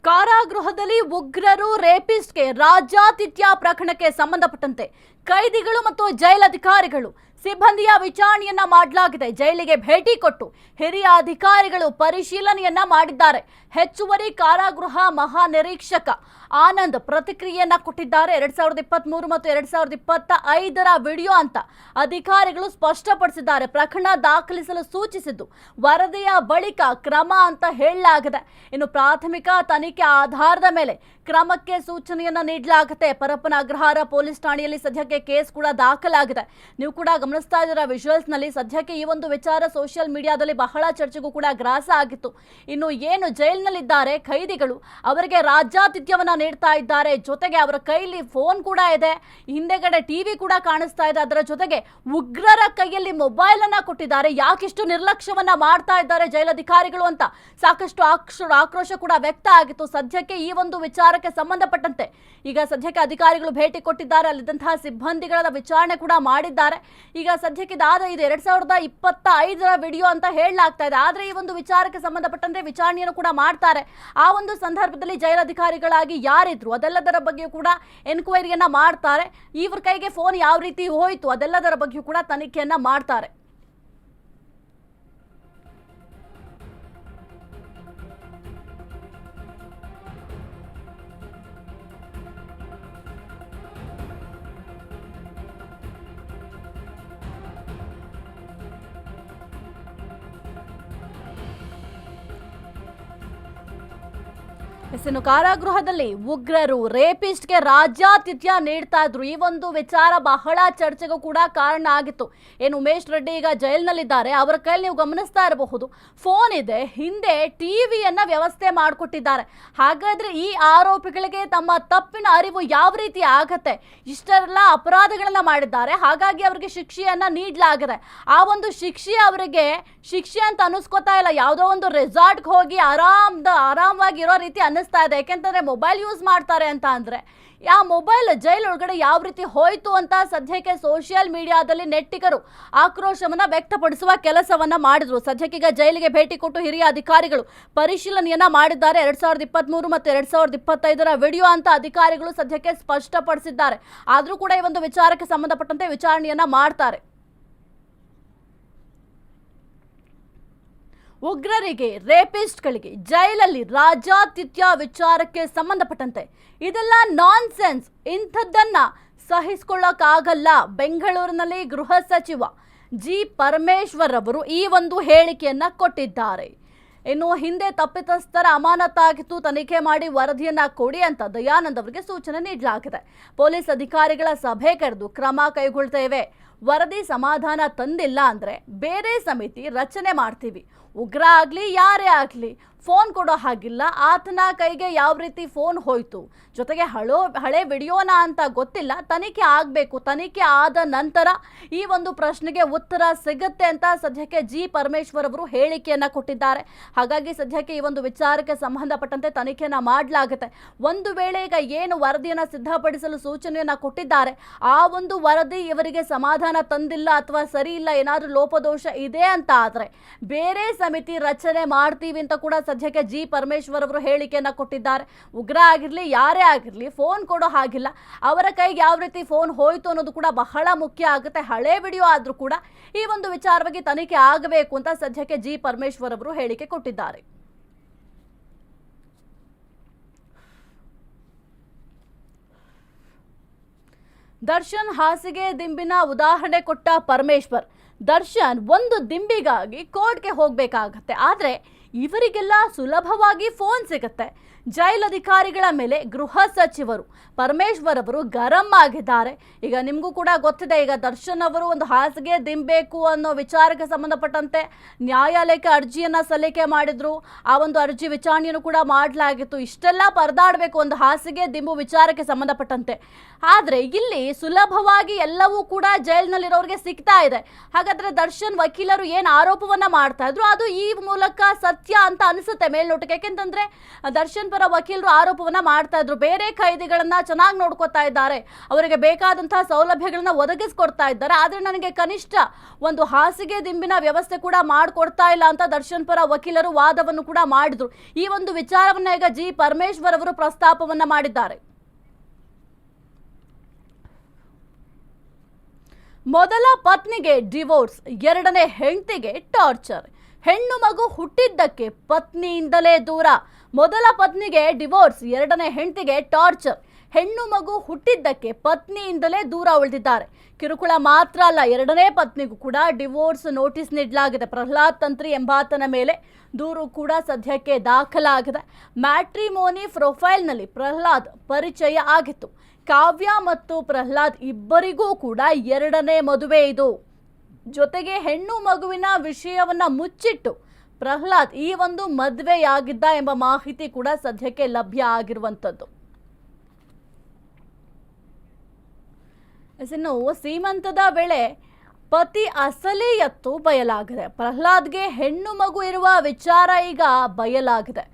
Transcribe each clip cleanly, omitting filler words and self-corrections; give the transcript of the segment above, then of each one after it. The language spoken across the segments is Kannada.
ಕಾರಾಗೃಹದಲ್ಲಿ ಉಗ್ರರು ರೇಪಿಸ್ಟ್ಗೆ ರಾಜ್ಯಾತಿಥ್ಯ ಪ್ರಕರಣಕ್ಕೆ ಸಂಬಂಧಪಟ್ಟಂತೆ ಕೈದಿಗಳು ಮತ್ತು ಜೈಲಧಿಕಾರಿಗಳು ಸಿಬ್ಬಂದಿಯ ವಿಚಾರಣೆಯನ್ನ ಮಾಡಲಾಗಿದೆ. ಜೈಲಿಗೆ ಭೇಟಿ ಕೊಟ್ಟು ಹಿರಿಯ ಅಧಿಕಾರಿಗಳು ಪರಿಶೀಲನೆಯನ್ನ ಮಾಡಿದ್ದಾರೆ. ಹೆಚ್ಚುವರಿ ಕಾರಾಗೃಹ ಮಹಾನಿರೀಕ್ಷಕ ಆನಂದ್ ಪ್ರತಿಕ್ರಿಯೆಯನ್ನ ಕೊಟ್ಟಿದ್ದಾರೆ. 2023 ಮತ್ತು 2025ರ ವಿಡಿಯೋ ಅಂತ ಅಧಿಕಾರಿಗಳು ಸ್ಪಷ್ಟಪಡಿಸಿದ್ದಾರೆ. ಪ್ರಕರಣ ದಾಖಲಿಸಲು ಸೂಚಿಸಿದ್ದು ವರದಿಯ ಬಳಿಕ ಕ್ರಮ ಅಂತ ಹೇಳಲಾಗಿದೆ. ಇನ್ನು ಪ್ರಾಥಮಿಕ ತನಿಖೆ ಆಧಾರದ ಮೇಲೆ ಕ್ರಮಕ್ಕೆ ಸೂಚನೆಯನ್ನ ನೀಡಲಾಗುತ್ತೆ. ಪರಪ್ಪನ ಅಗ್ರಹಾರ ಪೊಲೀಸ್ ಠಾಣೆಯಲ್ಲಿ ಸದ್ಯಕ್ಕೆ ಕೇಸ್ ಕೂಡ ದಾಖಲಾಗಿದೆ. ನೀವು ಕೂಡ ಗಮನಿಸ್ತಾ ಇದ್ದೀರಾ ವಿಜುವಲ್ಸ್ ನಲ್ಲಿ. ಸದ್ಯಕ್ಕೆ ಈ ಒಂದು ವಿಚಾರ ಸೋಷಿಯಲ್ ಮೀಡಿಯಾದಲ್ಲಿ ಬಹಳ ಚರ್ಚೆಗೂ ಕೂಡ ಗ್ರಾಸ ಆಗಿತ್ತು. ಇನ್ನು ಏನು ಜೈಲಿನಲ್ಲಿದ್ದಾರೆ ಖೈದಿಗಳು, ಅವರಿಗೆ ರಾಜ್ಯಾತಿಥ್ಯವನ್ನ ನೀಡ್ತಾ ಇದ್ದಾರೆ. ಜೊತೆಗೆ ಅವರ ಕೈಲಿ ಫೋನ್ ಕೂಡ ಇದೆ, ಹಿಂದೆಗಡೆ ಟಿವಿ ಕೂಡ ಕಾಣಿಸ್ತಾ ಇದೆ. ಅದರ ಜೊತೆಗೆ ಉಗ್ರರ ಕೈಯಲ್ಲಿ ಮೊಬೈಲ್ ಅನ್ನ ಕೊಟ್ಟಿದ್ದಾರೆ. ಯಾಕಿಷ್ಟು ನಿರ್ಲಕ್ಷ್ಯವನ್ನ ಮಾಡ್ತಾ ಇದ್ದಾರೆ ಜೈಲಧಿಕಾರಿಗಳು ಅಂತ ಸಾಕಷ್ಟು ಆಕ್ರೋಶ ಕೂಡ ವ್ಯಕ್ತ ಆಗಿತ್ತು. ಸದ್ಯಕ್ಕೆ ಈ ಒಂದು ವಿಚಾರಕ್ಕೆ ಸಂಬಂಧಪಟ್ಟಂತೆ ಈಗ ಸದ್ಯಕ್ಕೆ ಅಧಿಕಾರಿಗಳು ಭೇಟಿ ಕೊಟ್ಟಿದ್ದಾರೆ. ಅಲ್ಲಿದ್ದಂತಹ ಸಿಬ್ಬಂದಿಗಳ ವಿಚಾರಣೆ ಕೂಡ ಮಾಡಿದ್ದಾರೆ. ಈಗ ಸದ್ಯಕ್ಕೆ ಇದು 2025ರ ವಿಡಿಯೋ ಅಂತ ಹೇಳಲಾಗ್ತಾ ಇದೆ. ಆದ್ರೆ ಈ ಒಂದು ವಿಚಾರಕ್ಕೆ ಸಂಬಂಧಪಟ್ಟಂತೆ ವಿಚಾರಣೆಯನ್ನು ಕೂಡ ಮಾಡ್ತಾರೆ. ಆ ಒಂದು ಸಂದರ್ಭದಲ್ಲಿ ಜೈಲಧಿಕಾರಿಗಳಾಗಿ ಯಾರಿದ್ರು ಅದೆಲ್ಲದರ ಬಗ್ಗೆ ಕೂಡ ಎನ್ಕ್ವೈರಿಯನ್ನ ಮಾಡ್ತಾರೆ. ಇವ್ರ ಕೈಗೆ ಫೋನ್ ಯಾವ ರೀತಿ ಹೋಯ್ತು ಅದೆಲ್ಲದರ ಬಗ್ಗೆ ಕೂಡ ತನಿಖೆಯನ್ನ ಮಾಡ್ತಾರೆ. ಇನ್ನು ಕಾರಾಗೃಹದಲ್ಲಿ ಉಗ್ರರು ರೇಪಿಸ್ಟ್ಗೆ ರಾಜ್ಯಾತಿಥ್ಯ ನೀಡ್ತಾ ಇದ್ರು. ಈ ಒಂದು ವಿಚಾರ ಬಹಳ ಚರ್ಚೆಗೂ ಕೂಡ ಕಾರಣ ಆಗಿತ್ತು. ಏನು ಉಮೇಶ್ ರೆಡ್ಡಿ ಈಗ ಜೈಲಿನಲ್ಲಿದ್ದಾರೆ, ಅವರ ಕೈಲಿ ನೀವು ಗಮನಿಸ್ತಾ ಇರಬಹುದು ಫೋನ್ ಇದೆ, ಹಿಂದೆ ಟಿವಿಯನ್ನ ವ್ಯವಸ್ಥೆ ಮಾಡಿಕೊಟ್ಟಿದ್ದಾರೆ. ಹಾಗಾದ್ರೆ ಈ ಆರೋಪಿಗಳಿಗೆ ತಮ್ಮ ತಪ್ಪಿನ ಅರಿವು ಯಾವ ರೀತಿ ಆಗತ್ತೆ? ಇಷ್ಟೆಲ್ಲ ಅಪರಾಧಗಳನ್ನ ಮಾಡಿದ್ದಾರೆ, ಹಾಗಾಗಿ ಅವರಿಗೆ ಶಿಕ್ಷೆಯನ್ನ ನೀಡಲಾಗಿದೆ. ಆ ಒಂದು ಶಿಕ್ಷೆ ಅವರಿಗೆ ಶಿಕ್ಷೆ ಅಂತ ಅನಿಸ್ಕೋತಾ ಇಲ್ಲ. ಯಾವುದೋ ಒಂದು ರೆಸಾರ್ಟ್ಗೆ ಹೋಗಿ ಆರಾಮವಾಗಿ ಇರೋ ರೀತಿ ಅನ್ನಿಸ್ತಾ ಇದೆ. ಯಾಕೆಂತಂದ್ರೆ ಮೊಬೈಲ್ ಯೂಸ್ ಮಾಡ್ತಾರೆ ಅಂತ ಅಂದ್ರೆ ಆ ಮೊಬೈಲ್ ಜೈಲ್ ಒಳಗಡೆ ಯಾವ ರೀತಿ ಹೋಯ್ತು ಅಂತ ಸದ್ಯಕ್ಕೆ ಸೋಷಿಯಲ್ ಮೀಡಿಯಾದಲ್ಲಿ ನೆಟ್ಟಿಗರು ಆಕ್ರೋಶವನ್ನ ವ್ಯಕ್ತಪಡಿಸುವ ಕೆಲಸವನ್ನ ಮಾಡಿದ್ರು. ಸದ್ಯಕ್ಕೆ ಈಗ ಜೈಲಿಗೆ ಭೇಟಿ ಕೊಟ್ಟು ಹಿರಿಯ ಅಧಿಕಾರಿಗಳು ಪರಿಶೀಲನೆಯನ್ನ ಮಾಡಿದ್ದಾರೆ. 2023 ಮತ್ತು 2025ರ ವಿಡಿಯೋ ಅಂತ ಅಧಿಕಾರಿಗಳು ಸದ್ಯಕ್ಕೆ ಸ್ಪಷ್ಟಪಡಿಸಿದ್ದಾರೆ. ಆದ್ರೂ ಕೂಡ ಈ ಒಂದು ವಿಚಾರಕ್ಕೆ ಸಂಬಂಧಪಟ್ಟಂತೆ ವಿಚಾರಣೆಯನ್ನ ಮಾಡ್ತಾರೆ. ಉಗ್ರರಿಗೆ ರೇಪಿಸ್ಟ್ಗಳಿಗೆ ಜೈಲಲ್ಲಿ ರಾಜ್ಯಾತಿಥ್ಯ ವಿಚಾರಕ್ಕೆ ಸಂಬಂಧಪಟ್ಟಂತೆ ಇದೆಲ್ಲ ನಾನ್ಸೆನ್ಸ್, ಇಂಥದ್ದನ್ನ ಸಹಿಸಿಕೊಳ್ಳೋಕ್ಕಾಗಲ್ಲ. ಬೆಂಗಳೂರಿನಲ್ಲಿ ಗೃಹ ಸಚಿವ ಜಿ ಪರಮೇಶ್ವರ್ ಅವರು ಈ ಒಂದು ಹೇಳಿಕೆಯನ್ನ ಕೊಟ್ಟಿದ್ದಾರೆ. ಇನ್ನು ಹಿಂದೆ ತಪ್ಪಿತಸ್ಥರ ಅಮಾನತಾಗಿತ್ತು, ತನಿಖೆ ಮಾಡಿ ವರದಿಯನ್ನ ಕೊಡಿ ಅಂತ ದಯಾನಂದ್ ಅವರಿಗೆ ಸೂಚನೆ ನೀಡಲಾಗಿದೆ. ಪೊಲೀಸ್ ಅಧಿಕಾರಿಗಳ ಸಭೆ ಕರೆದು ಕ್ರಮ ಕೈಗೊಳ್ತೇವೆ. ವರದಿ ಸಮಾಧಾನ ತಂದಿಲ್ಲ ಅಂದ್ರೆ ಬೇರೆ ಸಮಿತಿ ರಚನೆ ಮಾಡ್ತೀವಿ. ಉಗ್ರ ಆಗ್ಲಿ ಯಾರೇ ಆಗ್ಲಿ ಫೋನ್ ಕೊಡೋ ಹಾಗಿಲ್ಲ. ಆತನ ಕೈಗೆ ಯಾವ ರೀತಿ ಫೋನ್ ಹೋಯ್ತು, ಜೊತೆಗೆ ಹಳೆ ವಿಡಿಯೋನ ಅಂತ ಗೊತ್ತಿಲ್ಲ. ತನಿಖೆ ಆಗಬೇಕು. ತನಿಖೆ ಆದ ನಂತರ ಈ ಒಂದು ಪ್ರಶ್ನೆಗೆ ಉತ್ತರ ಸಿಗುತ್ತೆ ಅಂತ ಸದ್ಯಕ್ಕೆ ಜಿ ಪರಮೇಶ್ವರ್ ಅವರು ಹೇಳಿಕೆಯನ್ನ ಕೊಟ್ಟಿದ್ದಾರೆ. ಹಾಗಾಗಿ ಸದ್ಯಕ್ಕೆ ಈ ಒಂದು ವಿಚಾರಕ್ಕೆ ಸಂಬಂಧಪಟ್ಟಂತೆ ತನಿಖೆಯನ್ನ ಮಾಡಲಾಗುತ್ತೆ. ಒಂದು ವೇಳೆ ಈಗ ಏನು ವರದಿಯನ್ನ ಸಿದ್ಧಪಡಿಸಲು ಸೂಚನೆಯನ್ನ ಕೊಟ್ಟಿದ್ದಾರೆ, ಆ ಒಂದು ವರದಿ ಇವರಿಗೆ ಸಮಾಧಾನ ತಂದಿಲ್ಲ ಅಥವಾ ಸರಿ ಇಲ್ಲ, ಏನಾದ್ರೂ ಲೋಪದೋಷ ಇದೆ ಅಂತ ಆದ್ರೆ ಬೇರೆ ಸಮಿತಿ ರಚನೆ ಮಾಡ್ತೀವಿ ಅಂತ ಕೂಡ ಸದ್ಯಕ್ಕೆ ಜಿ ಪರಮೇಶ್ವರ್ ಅವರು ಹೇಳಿಕೆಯನ್ನ ಕೊಟ್ಟಿದ್ದಾರೆ. ಉಗ್ರ ಆಗಿರ್ಲಿ ಯಾರೇ ಆಗಿರ್ಲಿ ಫೋನ್ ಕೊಡೋ ಹಾಗಿಲ್ಲ. ಅವರ ಕೈಗೆ ಯಾವ ರೀತಿ ಫೋನ್ ಹೋಯ್ತು ಅನ್ನೋದು ಕೂಡ ಬಹಳ ಮುಖ್ಯ ಆಗುತ್ತೆ. ಹಳೆ ವಿಡಿಯೋ ಆದ್ರೂ ಕೂಡ ಈ ಒಂದು ವಿಚಾರವಾಗಿ ತನಿಖೆ ಆಗಬೇಕು ಅಂತ ಸದ್ಯಕ್ಕೆ ಜಿ ಪರಮೇಶ್ವರ್ ಅವರು ಹೇಳಿಕೆ ಕೊಟ್ಟಿದ್ದಾರೆ. ದರ್ಶನ್ ಹಾಸಿಗೆ ದಿಂಬಿನ ಉದಾಹರಣೆ ಕೊಟ್ಟ ಪರಮೇಶ್ವರ್, ದರ್ಶನ್ ಒಂದು ದಿಂಬಿಗಾಗಿ ಕೋರ್ಟ್ಗೆ ಹೋಗ್ಬೇಕಾಗತ್ತೆ, ಆದ್ರೆ ಇವರಿಗೆಲ್ಲ ಸುಲಭವಾಗಿ ಫೋನ್ ಸಿಗುತ್ತೆ. ಜೈಲಧಿಕಾರಿಗಳ ಮೇಲೆ ಗೃಹ ಸಚಿವರು ಪರಮೇಶ್ವರ್ ಅವರು ಗರಂ ಆಗಿದ್ದಾರೆ. ಈಗ ನಿಮಗೂ ಕೂಡ ಗೊತ್ತಿದೆ, ಈಗ ದರ್ಶನ್ ಅವರು ಒಂದು ಹಾಸಿಗೆ ದಿಂಬೇಕು ಅನ್ನೋ ವಿಚಾರಕ್ಕೆ ಸಂಬಂಧಪಟ್ಟಂತೆ ನ್ಯಾಯಾಲಯಕ್ಕೆ ಅರ್ಜಿಯನ್ನ ಸಲ್ಲಿಕೆ ಮಾಡಿದ್ರು. ಆ ಒಂದು ಅರ್ಜಿ ವಿಚಾರಣೆಯನ್ನು ಕೂಡ ಮಾಡಲಾಗಿತ್ತು. ಇಷ್ಟೆಲ್ಲ ಪರದಾಡಬೇಕು ಒಂದು ಹಾಸಿಗೆ ದಿಂಬು ವಿಚಾರಕ್ಕೆ ಸಂಬಂಧಪಟ್ಟಂತೆ. ಆದ್ರೆ ಇಲ್ಲಿ ಸುಲಭವಾಗಿ ಎಲ್ಲವೂ ಕೂಡ ಜೈಲಿನಲ್ಲಿರೋರಿಗೆ ಸಿಗ್ತಾ ಇದೆ. ಹಾಗಾದ್ರೆ ದರ್ಶನ್ ವಕೀಲರು ಏನು ಆರೋಪವನ್ನ ಮಾಡ್ತಾ ಇದ್ರು ಅದು ಈ ಮೂಲಕ ಸತ್ಯ ಸತ್ಯ ಅಂತ ಅನಿಸುತ್ತೆ ಮೇಲ್ನೋಟಕ್ಕೆ. ಯಾಕೆಂತಂದ್ರೆ ದರ್ಶನ್ ಪರ ವಕೀಲರು ಆರೋಪವನ್ನ ಮಾಡ್ತಾ ಇದ್ರು, ಬೇರೆ ಖೈದಿಗಳನ್ನ ಚೆನ್ನಾಗಿ ನೋಡ್ಕೊತಾ ಇದ್ದಾರೆ, ಅವರಿಗೆ ಬೇಕಾದಂತಹ ಸೌಲಭ್ಯಗಳನ್ನ ಒದಗಿಸ್ಕೊಡ್ತಾ ಇದ್ದಾರೆ, ಆದ್ರೆ ನನಗೆ ಕನಿಷ್ಠ ಒಂದು ಹಾಸಿಗೆ ದಿಂಬಿನ ವ್ಯವಸ್ಥೆ ಕೂಡ ಮಾಡ್ಕೊಡ್ತಾ ಇಲ್ಲ ಅಂತ ದರ್ಶನ್ ಪರ ವಕೀಲರು ವಾದವನ್ನು ಕೂಡ ಮಾಡಿದ್ರು. ಈ ಒಂದು ವಿಚಾರವನ್ನ ಈಗ ಜಿ ಪರಮೇಶ್ವರ್ ಅವರು ಪ್ರಸ್ತಾಪವನ್ನ ಮಾಡಿದ್ದಾರೆ. ಮೊದಲ ಪತ್ನಿಗೆ ಡಿವೋರ್ಸ್, ಎರಡನೇ ಹೆಂಡತಿಗೆ ಟಾರ್ಚರ್. ಹೆಣ್ಣು ಮಗು ಹುಟ್ಟಿದ್ದಕ್ಕೆ ಪತ್ನಿಯಿಂದಲೇ ದೂರ. ಮೊದಲ ಪತ್ನಿಗೆ ಡಿವೋರ್ಸ್, ಎರಡನೇ ಹೆಂಡತಿಗೆ ಟಾರ್ಚರ್. ಹೆಣ್ಣು ಮಗು ಹುಟ್ಟಿದ್ದಕ್ಕೆ ಪತ್ನಿಯಿಂದಲೇ ದೂರ ಉಳಿದಿದ್ದಾರೆ. ಕಿರುಕುಳ ಮಾತ್ರ ಅಲ್ಲ, ಎರಡನೇ ಪತ್ನಿಗೂ ಕೂಡ ಡಿವೋರ್ಸ್ ನೋಟಿಸ್ ನೀಡಲಾಗಿದೆ. ಪ್ರಹ್ಲಾದ್ ತಂತ್ರಿ ಎಂಬಾತನ ಮೇಲೆ ದೂರು ಕೂಡ ಸದ್ಯಕ್ಕೆ ದಾಖಲಾಗಿದೆ. ಮ್ಯಾಟ್ರಿಮೋನಿ ಪ್ರೊಫೈಲ್ನಲ್ಲಿ ಪ್ರಹ್ಲಾದ್ ಪರಿಚಯ ಆಗಿತ್ತು. ಕಾವ್ಯ ಮತ್ತು ಪ್ರಹ್ಲಾದ್ ಇಬ್ಬರಿಗೂ ಕೂಡ ಎರಡನೇ ಮದುವೆ ಇದು. ಜೊತೆಗೆ ಹೆಣ್ಣು ಮಗುವಿನ ವಿಷಯವನ್ನ ಮುಚ್ಚಿಟ್ಟು ಪ್ರಹ್ಲಾದ್ ಈ ಒಂದು ಮದುವೆಯಾಗಿದ್ದ ಎಂಬ ಮಾಹಿತಿ ಕೂಡ ಸದ್ಯಕ್ಕೆ ಲಭ್ಯ ಆಗಿರುವಂಥದ್ದು. ಇನ್ನು ಸೀಮಂತದ ವೇಳೆ ಪತಿ ಅಸಲಿ ಎತ್ತು ಬಯಲಾಗಿದೆ. ಪ್ರಹ್ಲಾದ್ಗೆ ಹೆಣ್ಣು ಮಗು ಇರುವ ವಿಚಾರ ಈಗ ಬಯಲಾಗಿದೆ.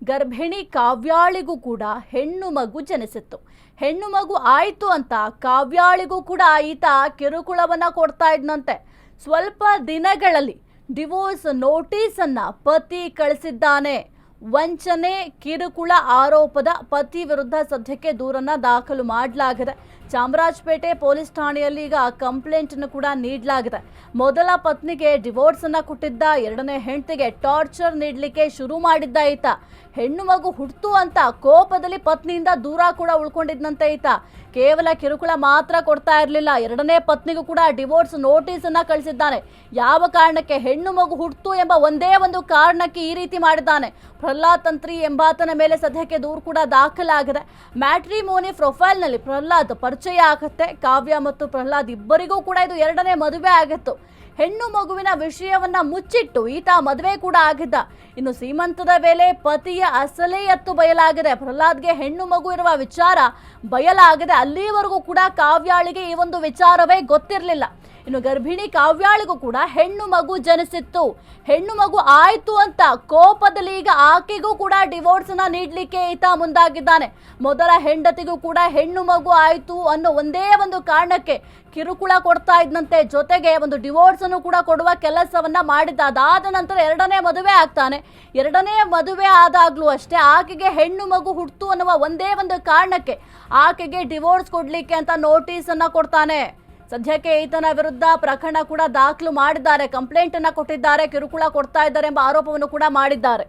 ಗರ್ಭಿಣಿ ಕಾವ್ಯಾಳಿಗೂ ಕೂಡ ಹೆಣ್ಣು ಮಗು ಜನಿಸಿತ್ತು. ಹೆಣ್ಣು ಮಗು ಆಯಿತು ಅಂತ ಕಾವ್ಯಾಳಿಗೂ ಕೂಡ ಈತ ಕಿರುಕುಳವನ್ನ ಕೊಡ್ತಾ ಇದ್ನಂತೆ. ಸ್ವಲ್ಪ ದಿನಗಳಲ್ಲಿ ಡಿವೋರ್ಸ್ ನೋಟಿಸ್ ಅನ್ನ ಪತಿ ಕಳಿಸಿದ್ದಾನೆ. ವಂಚನೆ ಕಿರುಕುಳ ಆರೋಪದ ಪತಿ ವಿರುದ್ಧ ಸದ್ಯಕ್ಕೆ ದೂರನ್ನ ದಾಖಲು ಮಾಡಲಾಗಿದೆ. ಚಾಮರಾಜಪೇಟೆ ಪೊಲೀಸ್ ಠಾಣೆಯಲ್ಲಿ ಈಗ ಕಂಪ್ಲೇಂಟ್ ಅನ್ನು ಕೂಡ ನೀಡಲಾಗಿದೆ. ಮೊದಲ ಪತ್ನಿಗೆ ಡಿವೋರ್ಸ್ ಅನ್ನ ಕೊಟ್ಟಿದ್ದ, ಎರಡನೇ ಹೆಂಡತಿಗೆ ಟಾರ್ಚರ್ ನೀಡಲಿಕ್ಕೆ ಶುರು ಮಾಡಿದ್ದ ಈತ. ಹೆಣ್ಣು ಮಗು ಹುಟ್ಟಿತು ಅಂತ ಕೋಪದಲ್ಲಿ ಪತ್ನಿಯಿಂದ ದೂರ ಕೂಡ ಉಳ್ಕೊಂಡಿದ್ದಂತೆ ಈತ. ಕೇವಲ ಕಿರುಕುಳ ಮಾತ್ರ ಕೊಡ್ತಾ ಇರಲಿಲ್ಲ, ಎರಡನೇ ಪತ್ನಿಗೂ ಕೂಡ ಡಿವೋರ್ಸ್ ನೋಟಿಸ್ ಅನ್ನ ಕಳಿಸಿದ್ದಾನೆ. ಯಾವ ಕಾರಣಕ್ಕೆ? ಹೆಣ್ಣು ಮಗು ಹುಟ್ಟಿತು ಎಂಬ ಒಂದೇ ಒಂದು ಕಾರಣಕ್ಕೆ ಈ ರೀತಿ ಮಾಡಿದ್ದಾನೆ. ಪ್ರಹ್ಲಾದ್ ತಂತ್ರಿ ಎಂಬಾತನ ಮೇಲೆ ಸದ್ಯಕ್ಕೆ ದೂರು ಕೂಡ ದಾಖಲಾಗಿದೆ. ಮ್ಯಾಟ್ರಿಮೋನಿ ಪ್ರೊಫೈಲ್ನಲ್ಲಿ ಪ್ರಹ್ಲಾದ್ ಪರಿಚಯ ಆಗುತ್ತೆ. ಕಾವ್ಯ ಮತ್ತು ಪ್ರಹ್ಲಾದ್ ಇಬ್ಬರಿಗೂ ಕೂಡ ಇದು ಎರಡನೇ ಮದುವೆ ಆಗಿತ್ತು. ಹೆಣ್ಣು ಮಗುವಿನ ವಿಷಯವನ್ನ ಮುಚ್ಚಿಟ್ಟು ಈತ ಮದುವೆ ಕೂಡ ಆಗಿದ್ದ. ಇನ್ನು ಸೀಮಂತದ ವೇಳೆ ಪತಿಯ ಅಸಲೇ ಎತ್ತು ಬಯಲಾಗಿದೆ. ಪ್ರಹ್ಲಾದ್ಗೆ ಹೆಣ್ಣು ಮಗು ಇರುವ ವಿಚಾರ ಬಯಲಾಗಿದೆ. ಅಲ್ಲಿವರೆಗೂ ಕೂಡ ಕಾವ್ಯಾಳಿಗೆ ಈ ಒಂದು ವಿಚಾರವೇ ಗೊತ್ತಿರಲಿಲ್ಲ. ಇನ್ನು ಗರ್ಭಿಣಿ ಕಾವ್ಯಾಳಿಗೂ ಕೂಡ ಹೆಣ್ಣು ಮಗು ಜನಿಸಿತ್ತು. ಹೆಣ್ಣು ಮಗು ಆಯ್ತು ಅಂತ ಕೋಪದಲ್ಲಿ ಈಗ ಆಕೆಗೂ ಕೂಡ ಡಿವೋರ್ಸ್ ನ ನೀಡಲಿಕ್ಕೆ ಈತ ಮುಂದಾಗಿದ್ದಾನೆ. ಮೊದಲ ಹೆಂಡತಿಗೂ ಕೂಡ ಹೆಣ್ಣು ಮಗು ಆಯ್ತು ಅನ್ನೋ ಒಂದೇ ಒಂದು ಕಾರಣಕ್ಕೆ ಕಿರುಕುಳ ಕೊಡ್ತಾ ಇದ್ದಂತೆ. ಜೊತೆಗೆ ಒಂದು ಡಿವೋರ್ಸ್ ಅನ್ನು ಕೂಡ ಕೊಡುವ ಕೆಲಸವನ್ನ ಮಾಡಿದ್ದ. ಅದಾದ ನಂತರ ಎರಡನೇ ಮದುವೆ ಆಗ್ತಾನೆ. ಎರಡನೇ ಮದುವೆ ಆದಾಗ್ಲೂ ಅಷ್ಟೇ ಆಕೆಗೆ ಹೆಣ್ಣು ಮಗು ಹುಟ್ಟಿತು ಅನ್ನುವ ಒಂದೇ ಒಂದು ಕಾರಣಕ್ಕೆ ಆಕೆಗೆ ಡಿವೋರ್ಸ್ ಕೊಡ್ಲಿಕ್ಕೆ ಅಂತ ನೋಟಿಸ್ ಅನ್ನ ಕೊಡ್ತಾನೆ. ಸದ್ಯಕ್ಕೆ ಈತನ ವಿರುದ್ಧ ಪ್ರಕರಣ ಕೂಡ ದಾಖಲು ಮಾಡಿದ್ದಾರೆ. ಕಂಪ್ಲೇಂಟ್ ಅನ್ನ ಕೊಟ್ಟಿದ್ದಾರೆ. ಕಿರುಕುಳ ಕೊಡ್ತಾ ಇದ್ದಾರೆ ಎಂಬ ಆರೋಪವನ್ನು ಕೂಡ ಮಾಡಿದ್ದಾರೆ.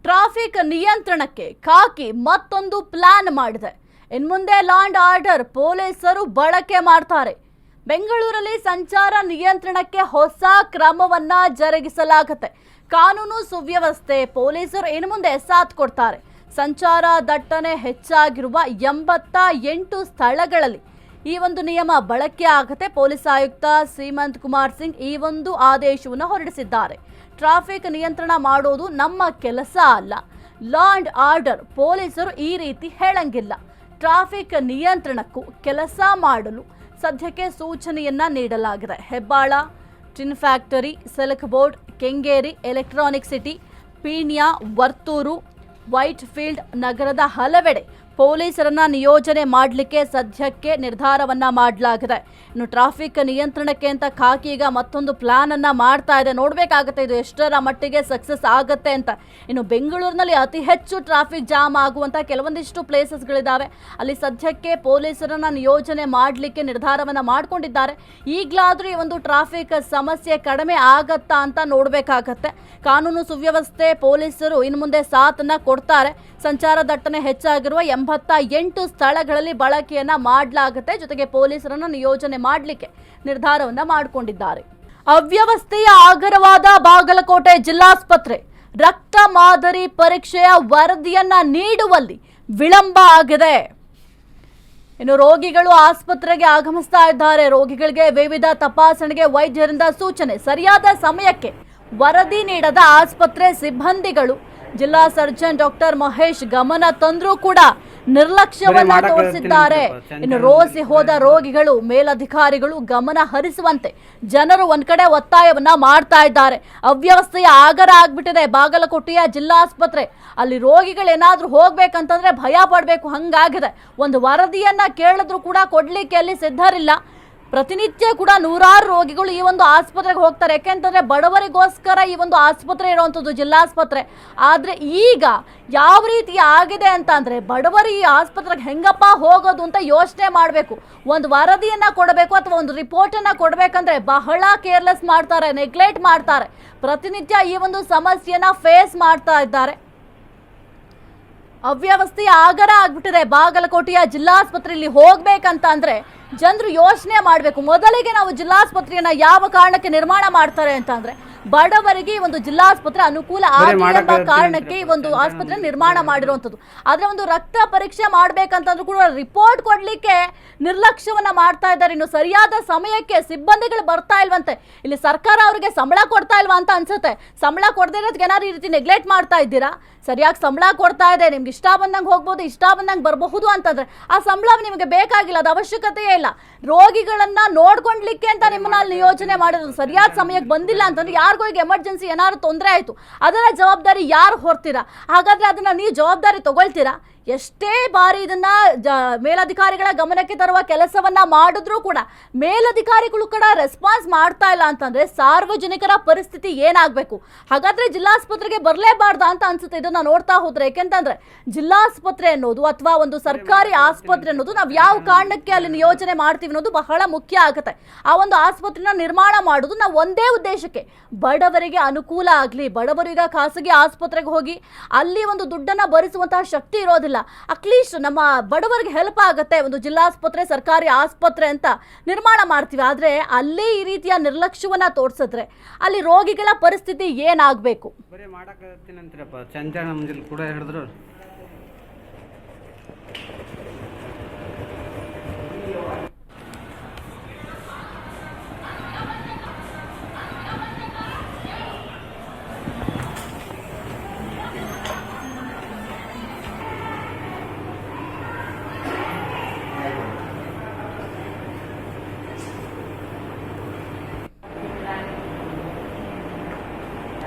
ಟ್ರಾಫಿಕ್ ನಿಯಂತ್ರಣಕ್ಕೆ ಖಾಕಿ ಮತ್ತೊಂದು ಪ್ಲಾನ್ ಮಾಡಿದೆ. ಇನ್ಮುಂದೆ ಲಾ ಅಂಡ್ ಆರ್ಡರ್ ಪೊಲೀಸರು ಬಳಕೆ ಮಾಡ್ತಾರೆ. ಬೆಂಗಳೂರಲ್ಲಿ ಸಂಚಾರ ನಿಯಂತ್ರಣಕ್ಕೆ ಹೊಸ ಕ್ರಮವನ್ನ ಜರುಗಿಸಲಾಗುತ್ತೆ. ಕಾನೂನು ಸುವ್ಯವಸ್ಥೆ ಪೊಲೀಸರು ಇನ್ಮುಂದೆ ಸಾಥ್ ಕೊಡ್ತಾರೆ. ಸಂಚಾರ ದಟ್ಟಣೆ ಹೆಚ್ಚಾಗಿರುವ 88 ಸ್ಥಳಗಳಲ್ಲಿ ಈ ಒಂದು ನಿಯಮ ಬಳಕೆ ಆಗುತ್ತೆ. ಪೊಲೀಸ್ ಆಯುಕ್ತ ಸೀಮಂತ್ ಕುಮಾರ್ ಸಿಂಗ್ ಈ ಒಂದು ಆದೇಶವನ್ನು ಹೊರಡಿಸಿದ್ದಾರೆ. ಟ್ರಾಫಿಕ್ ನಿಯಂತ್ರಣ ಮಾಡೋದು ನಮ್ಮ ಕೆಲಸ ಅಲ್ಲ. ಲಾ ಅಂಡ್ ಆರ್ಡರ್ ಪೊಲೀಸರು ಈ ರೀತಿ ಹೇಳಂಗಿಲ್ಲ. ಟ್ರಾಫಿಕ್ ನಿಯಂತ್ರಣಕ್ಕೂ ಕೆಲಸ ಮಾಡಲು ಸದ್ಯಕ್ಕೆ ಸೂಚನೆಯನ್ನ ನೀಡಲಾಗಿದೆ. Hebbal, tin factory, silk board, Kengeri, electronic city, Peenya, Varthur, white field ನಗರದ ಹಲವೆಡೆ ಪೊಲೀಸರನ್ನ ನಿಯೋಜನೆ ಮಾಡಲಿಕ್ಕೆ ಸದ್ಯಕ್ಕೆ ನಿರ್ಧಾರವನ್ನ ಮಾಡಲಾಗಿದೆ. ಇನ್ನು ಟ್ರಾಫಿಕ್ ನಿಯಂತ್ರಣಕ್ಕೆ ಅಂತ ಖಾಕಿ ಈಗ ಮತ್ತೊಂದು ಪ್ಲಾನ್ ಅನ್ನ ಮಾಡ್ತಾ ಇದೆ. ನೋಡ್ಬೇಕಾಗತ್ತೆ ಇದು ಎಷ್ಟರ ಮಟ್ಟಿಗೆ ಸಕ್ಸಸ್ ಆಗತ್ತೆ ಅಂತ. ಇನ್ನು ಬೆಂಗಳೂರಿನಲ್ಲಿ ಅತಿ ಹೆಚ್ಚು ಟ್ರಾಫಿಕ್ ಜಾಮ್ ಆಗುವಂತ ಕೆಲವೊಂದಿಷ್ಟು ಪ್ಲೇಸಸ್ಗಳಿದ್ದಾವೆ. ಅಲ್ಲಿ ಸದ್ಯಕ್ಕೆ ಪೊಲೀಸರನ್ನ ನಿಯೋಜನೆ ಮಾಡಲಿಕ್ಕೆ ನಿರ್ಧಾರವನ್ನ ಮಾಡ್ಕೊಂಡಿದ್ದಾರೆ. ಈಗಲಾದ್ರೂ ಈ ಒಂದು ಟ್ರಾಫಿಕ್ ಸಮಸ್ಯೆ ಕಡಿಮೆ ಆಗತ್ತಾ ಅಂತ ನೋಡ್ಬೇಕಾಗತ್ತೆ. ಕಾನೂನು ಸುವ್ಯವಸ್ಥೆ ಪೊಲೀಸರು ಇನ್ನು ಮುಂದೆ ಸಾಥನ್ನ ಕೊಡ್ತಾರೆ. ಸಂಚಾರ ದಟ್ಟಣೆ ಹೆಚ್ಚಾಗಿರುವ 88 ಸ್ಥಳಗಳಲ್ಲಿ ಬಳಕೆಯನ್ನ ಮಾಡಲಾಗುತ್ತೆ. ಜೊತೆಗೆ ಪೊಲೀಸರನ್ನು ನಿಯೋಜನೆ ಮಾಡಲಿಕ್ಕೆ ನಿರ್ಧಾರವನ್ನ ಮಾಡಿಕೊಂಡಿದ್ದಾರೆ. ಅವ್ಯವಸ್ಥೆಯ ಆಗರವಾದ ಬಾಗಲಕೋಟೆ ಜಿಲ್ಲಾಸ್ಪತ್ರೆ ರಕ್ತ ಮಾದರಿ ಪರೀಕ್ಷೆಯ ವರದಿಯನ್ನ ನೀಡುವಲ್ಲಿ ವಿಳಂಬ ಆಗಿದೆ. ಇನ್ನು ರೋಗಿಗಳು ಆಸ್ಪತ್ರೆಗೆ ಆಗಮಿಸ್ತಾ ಇದ್ದಾರೆ. ರೋಗಿಗಳಿಗೆ ವಿವಿಧ ತಪಾಸಣೆಗೆ ವೈದ್ಯರಿಂದ ಸೂಚನೆ. ಸರಿಯಾದ ಸಮಯಕ್ಕೆ ವರದಿ ನೀಡದ ಆಸ್ಪತ್ರೆ ಸಿಬ್ಬಂದಿಗಳು ಜಿಲ್ಲಾ ಸರ್ಜನ್ ಡಾಕ್ಟರ್ ಮಹೇಶ್ ಗಮನ ತಂದ್ರೂ ಕೂಡ ನಿರ್ಲಕ್ಷ್ಯವನ್ನ ತೋರಿಸಿದ್ದಾರೆ. ಇನ್ನು ರೋಸಿ ಹೋದ ರೋಗಿಗಳು ಮೇಲಧಿಕಾರಿಗಳು ಗಮನ ಹರಿಸುವಂತೆ ಜನರು ಒಂದ್ ಕಡೆ ಒತ್ತಾಯವನ್ನ ಮಾಡ್ತಾ ಇದ್ದಾರೆ. ಅವ್ಯವಸ್ಥೆಯ ಆಗರ ಆಗ್ಬಿಟ್ಟಿದೆ ಬಾಗಲಕೋಟೆಯ ಜಿಲ್ಲಾಸ್ಪತ್ರೆ. ಅಲ್ಲಿ ರೋಗಿಗಳೇನಾದ್ರೂ ಹೋಗ್ಬೇಕಂತಂದ್ರೆ ಭಯ ಪಡ್ಬೇಕು ಹಂಗಾಗಿದೆ. ಒಂದು ವರದಿಯನ್ನ ಕೇಳಿದ್ರು ಕೂಡ ಕೊಡ್ಲಿಕ್ಕೆ ಅಲ್ಲಿ ಸಿದ್ಧರಿಲ್ಲ. ಪ್ರತಿನಿತ್ಯ ಕೂಡ ನೂರಾರು ರೋಗಿಗಳು ಈ ಒಂದು ಆಸ್ಪತ್ರೆಗೆ ಹೋಗ್ತಾರೆ. ಯಾಕೆಂತಂದ್ರೆ ಬಡವರಿಗೋಸ್ಕರ ಈ ಒಂದು ಆಸ್ಪತ್ರೆ ಇರುವಂಥದ್ದು ಜಿಲ್ಲಾಸ್ಪತ್ರೆ. ಆದ್ರೆ ಈಗ ಯಾವ ರೀತಿ ಆಗಿದೆ ಅಂತ ಅಂದ್ರೆ ಬಡವರು ಈ ಆಸ್ಪತ್ರೆಗೆ ಹೆಂಗಪ್ಪ ಹೋಗೋದು ಅಂತ ಯೋಚನೆ ಮಾಡಬೇಕು. ಒಂದು ವರದಿಯನ್ನ ಕೊಡಬೇಕು ಅಥವಾ ಒಂದು ರಿಪೋರ್ಟ್ ಅನ್ನ ಕೊಡ್ಬೇಕಂದ್ರೆ ಬಹಳ ಕೇರ್ಲೆಸ್ ಮಾಡ್ತಾರೆ, ನೆಗ್ಲೆಕ್ಟ್ ಮಾಡ್ತಾರೆ. ಪ್ರತಿನಿತ್ಯ ಈ ಒಂದು ಸಮಸ್ಯೆನ ಫೇಸ್ ಮಾಡ್ತಾ ಇದ್ದಾರೆ. ಅವ್ಯವಸ್ಥೆಯ ಆಗರ ಆಗ್ಬಿಟ್ಟಿದೆ ಬಾಗಲಕೋಟೆಯ ಜಿಲ್ಲಾಸ್ಪತ್ರೆಯಲ್ಲಿ ಹೋಗ್ಬೇಕಂತ ಅಂದ್ರೆ ಜನರು ಯೋಚನೆ ಮಾಡಬೇಕು. ಮೊದಲಿಗೆ ನಾವು ಜಿಲ್ಲಾಸ್ಪತ್ರೆಯನ್ನ ಯಾವ ಕಾರಣಕ್ಕೆ ನಿರ್ಮಾಣ ಮಾಡ್ತಾರೆ ಅಂತ ಅಂದ್ರೆ ಬಡವರಿಗೆ ಒಂದು ಜಿಲ್ಲಾಸ್ಪತ್ರೆ ಅನುಕೂಲ ಆಗಲಿ ಎಂಬ ಕಾರಣಕ್ಕೆ ಈ ಒಂದು ಆಸ್ಪತ್ರೆ ನಿರ್ಮಾಣ ಮಾಡಿರುವಂಥದ್ದು. ಆದ್ರೆ ಒಂದು ರಕ್ತ ಪರೀಕ್ಷೆ ಮಾಡ್ಬೇಕಂತಂದ್ರೂ ಕೂಡ ರಿಪೋರ್ಟ್ ಕೊಡ್ಲಿಕ್ಕೆ ನಿರ್ಲಕ್ಷ್ಯವನ್ನ ಮಾಡ್ತಾ ಇದ್ದಾರೆ. ಇನ್ನು ಸರಿಯಾದ ಸಮಯಕ್ಕೆ ಸಿಬ್ಬಂದಿಗಳು ಬರ್ತಾ ಇಲ್ವಂತೆ. ಇಲ್ಲಿ ಸರ್ಕಾರ ಅವರಿಗೆ ಸಂಬಳ ಕೊಡ್ತಾ ಇಲ್ವಾ ಅಂತ ಅನ್ಸುತ್ತೆ. ಸಂಬಳ ಕೊಡದೇ ಇರೋದಕ್ಕೆ ಏನಾದ್ರು ಈ ರೀತಿ ನೆಗ್ಲೆಕ್ಟ್ ಮಾಡ್ತಾ ಇದ್ದೀರಾ? ಸರಿಯಾಗಿ ಸಂಬಳ ಕೊಡ್ತಾ ಇದೆ, ನಿಮ್ಗೆ ಇಷ್ಟ ಬಂದಂಗೆ ಹೋಗ್ಬೋದು, ಇಷ್ಟ ಬಂದಂಗೆ ಬರಬಹುದು ಅಂತಂದ್ರೆ ಆ ಸಂಬಳ ನಿಮಗೆ ಬೇಕಾಗಿಲ್ಲ, ಅದು ಅವಶ್ಯಕತೆಯೇ ಇಲ್ಲ. ರೋಗಿಗಳನ್ನ ನೋಡ್ಕೊಂಡ್ಲಿಕ್ಕೆ ಅಂತ ನಿಮ್ಮನ್ನ ಅಲ್ಲಿ ಯೋಜನೆ ಮಾಡಿರೋದು. ಸರಿಯಾದ ಸಮಯಕ್ಕೆ ಬಂದಿಲ್ಲ ಅಂತಂದ್ರೆ ಯಾರಿಗೂ ಈಗ ಎಮರ್ಜೆನ್ಸಿ ಏನಾದ್ರು ತೊಂದರೆ ಆಯ್ತು, ಅದರ ಜವಾಬ್ದಾರಿ ಯಾರು ಹೊರ್ತೀರಾ? ಹಾಗಾದ್ರೆ ಅದನ್ನ ನೀವು ಜವಾಬ್ದಾರಿ ತಗೊಳ್ತೀರಾ? ಎಷ್ಟೇ ಬಾರಿ ಇದನ್ನ ಮೇಲಧಿಕಾರಿಗಳ ಗಮನಕ್ಕೆ ತರುವ ಕೆಲಸವನ್ನ ಮಾಡಿದ್ರೂ ಕೂಡ ಮೇಲಧಿಕಾರಿಗಳು ಕೂಡ ರೆಸ್ಪಾನ್ಸ್ ಮಾಡ್ತಾ ಇಲ್ಲ ಅಂತಂದ್ರೆ ಸಾರ್ವಜನಿಕರ ಪರಿಸ್ಥಿತಿ ಏನಾಗಬೇಕು? ಹಾಗಾದ್ರೆ ಜಿಲ್ಲಾಸ್ಪತ್ರೆಗೆ ಬರಲೇಬಾರ್ದ ಅಂತ ಅನ್ಸುತ್ತೆ ಇದನ್ನ ನೋಡ್ತಾ ಹೋದ್ರೆ. ಯಾಕೆಂತಂದ್ರೆ ಜಿಲ್ಲಾಸ್ಪತ್ರೆ ಅನ್ನೋದು ಅಥವಾ ಒಂದು ಸರ್ಕಾರಿ ಆಸ್ಪತ್ರೆ ಅನ್ನೋದು ನಾವು ಯಾವ ಕಾರಣಕ್ಕೆ ಅಲ್ಲಿ ನಿಯೋಜನೆ ಮಾಡ್ತೀವಿ ಅನ್ನೋದು ಬಹಳ ಮುಖ್ಯ ಆಗುತ್ತೆ. ಆ ಒಂದು ಆಸ್ಪತ್ರೆನ ನಿರ್ಮಾಣ ಮಾಡೋದು ನಾವು ಒಂದೇ ಉದ್ದೇಶಕ್ಕೆ, ಬಡವರಿಗೆ ಅನುಕೂಲ ಆಗಲಿ. ಬಡವರಿಗೆ ಖಾಸಗಿ ಆಸ್ಪತ್ರೆಗೆ ಹೋಗಿ ಅಲ್ಲಿ ಒಂದು ದುಡ್ಡನ್ನ ಭರಿಸುವಂತಹ ಶಕ್ತಿ ಇರೋದಿಲ್ಲ. ಅಟ್ಲೀಸ್ಟ್ ನಮ್ಮ ಬಡವರಿಗೆ ಹೆಲ್ಪ್ ಆಗುತ್ತೆ, ಒಂದು ಜಿಲ್ಲಾಸ್ಪತ್ರೆ ಸರ್ಕಾರಿ ಆಸ್ಪತ್ರೆ ಅಂತ ನಿರ್ಮಾಣ ಮಾಡ್ತೀವಿ. ಆದ್ರೆ ಅಲ್ಲಿ ಈ ರೀತಿಯ ನಿರ್ಲಕ್ಷ್ಯವನ್ನ ತೋರಿಸಿದ್ರೆ ಅಲ್ಲಿ ರೋಗಿಗಳ ಪರಿಸ್ಥಿತಿ ಏನಾಗಬೇಕು?